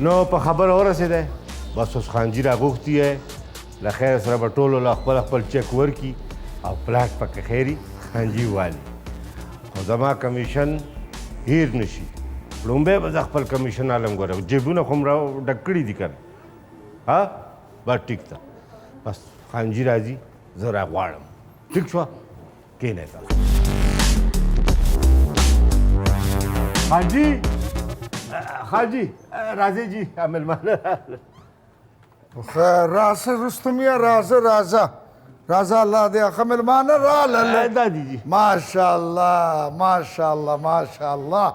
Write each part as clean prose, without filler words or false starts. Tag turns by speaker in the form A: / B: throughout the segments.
A: نو په خبره ورسېدی بس اوس خانجي راغوښتي دی له خیر سره به ټولو له خپل خپل چک ورکي او پلاټ پکې خیري خانجي والي خو زما کمیشن هیر نه شي لومبی به زه خپل کمیشن عالم ګورم جیبونه خو م را ډک کړي دي که نه ها بس ټیک ده بس خانجي راځي زه راغواړم ټیک شوه کښېنئ تاسو حاجي حاجي راځئ جي مېلمانه
B: خیر راځه رستمیه راځه راځه راځه الله دې ښه مېلمانه راغلل
A: دا دي جي
B: ماشاءالله ماشاءالله ماشاءالله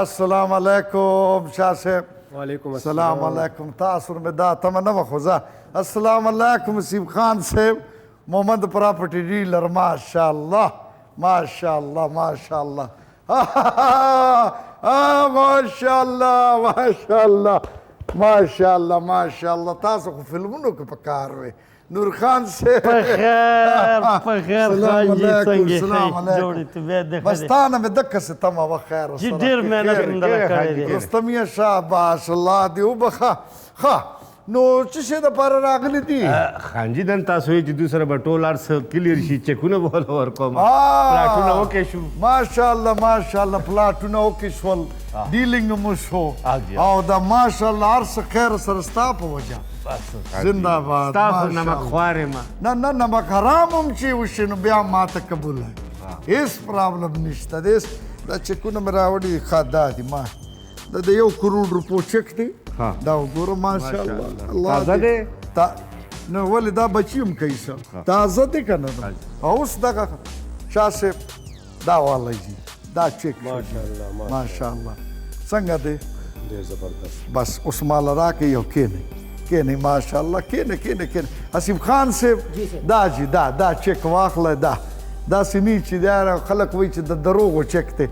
B: السلام علیکم شاه صاحب
C: وعلیکم
B: السلام علیکم تاسو مې دا تمه نه وه خو زه السلام علیکم نصیب خان صاحب محمد پراپرټي ډیلر ماشاءالله ماشاءالله ماشاءالله ماشاءالله ماشاءالله ماشاءالله ماشاءالله تاسو خو فلمونو کې په کار وئ نور خان صاحب
C: په خیر خانجي څنګه
B: سلام علیکم
C: جوړې طبیعت دې ښه
B: بس
C: دی
B: تا نه مې دقه څه تمه وه خیر
C: چې ډېر محنت مې دله کړی دی
B: رستمیه شاباش الله دې وبخه ښه نو څه شی دپاره راغلي دي
A: خانجي دن تاسو یې چې دوی سره به ټول هر څه کلیر شي چکونه به وله ورکوم پلاټونه وکې شو
B: ماشاءالله ماشاءالله پلاټونه وکې شول ډیلینګ مو شو او د ماشاءالله هر څه خیر سره ستا په وجه زنده باد
A: تاسو نمک خوار یم
B: نه نه نمک حرام هم چې وشي نو بیا ماته قبول ہے هېڅ پرابلم نشته دی دا چکونه مې راوړي ښه دا دي ما دا د 1 کروڑ روپو چک دی دا وګوره ماشاءالله
A: تازه دی
B: نو ولې دا بچي هم کوي څه تازه دی که نه اوس دغه شاه صاحب دا والی جي دا چک ماشاءالله څنګه دی
C: ډېر زبردست
B: بس اوس ماله راکړئ یو کښېنئ کښېنئ ماشاءالله کښېنئ کښېنئ کښېنئ حسیب خان صاحب دا جي دا چک واخله داسې نه چې دا خلک وایي چې د دروغو چک دی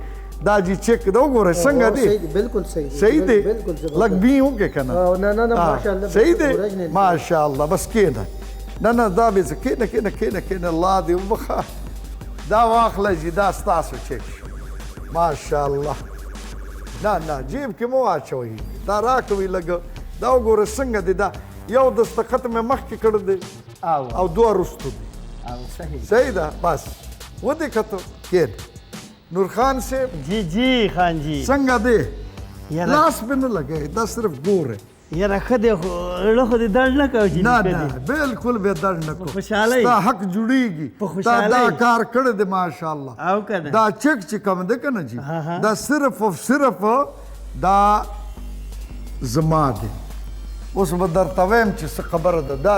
B: دا جي چک دا وګورئ څنګه دی
C: بالکل
B: صحیح دی لږ بي وکړې که نه
C: نه ماشاءالله
B: صحیح دی ماشاءالله بس کښېنه نه دا بې څه کښېنه کښېنه کښېنه کښېنه الله دې وبخه دا واخله جي دا ستاسو چک شو ماشاءالله نه جیب کې مه واچوئ دا راکوئ لږه دا وګوره څنګه دی دا یو دستخط مې مخکې کړی دی او 2 وروستو دی صحیح ده بس ودې کتو کښېنه نور خان صاحب
C: جی خانجي
B: څنګه دی لاس مې نه لګوئ دا صرف ګوره
C: یاره ښه دی خو زړه خو دې درد نه کوي چې
B: نه بالکل به درد نه کوي
C: خوشحالۍ
B: ستا حق جوړېږي دا کار کړی دی ماشاءالله
C: او که نه
B: دا چک چې کوم دی که نه جي دا صرف او صرف دا زما دی اوس به درته وایم چې څه خبره ده دا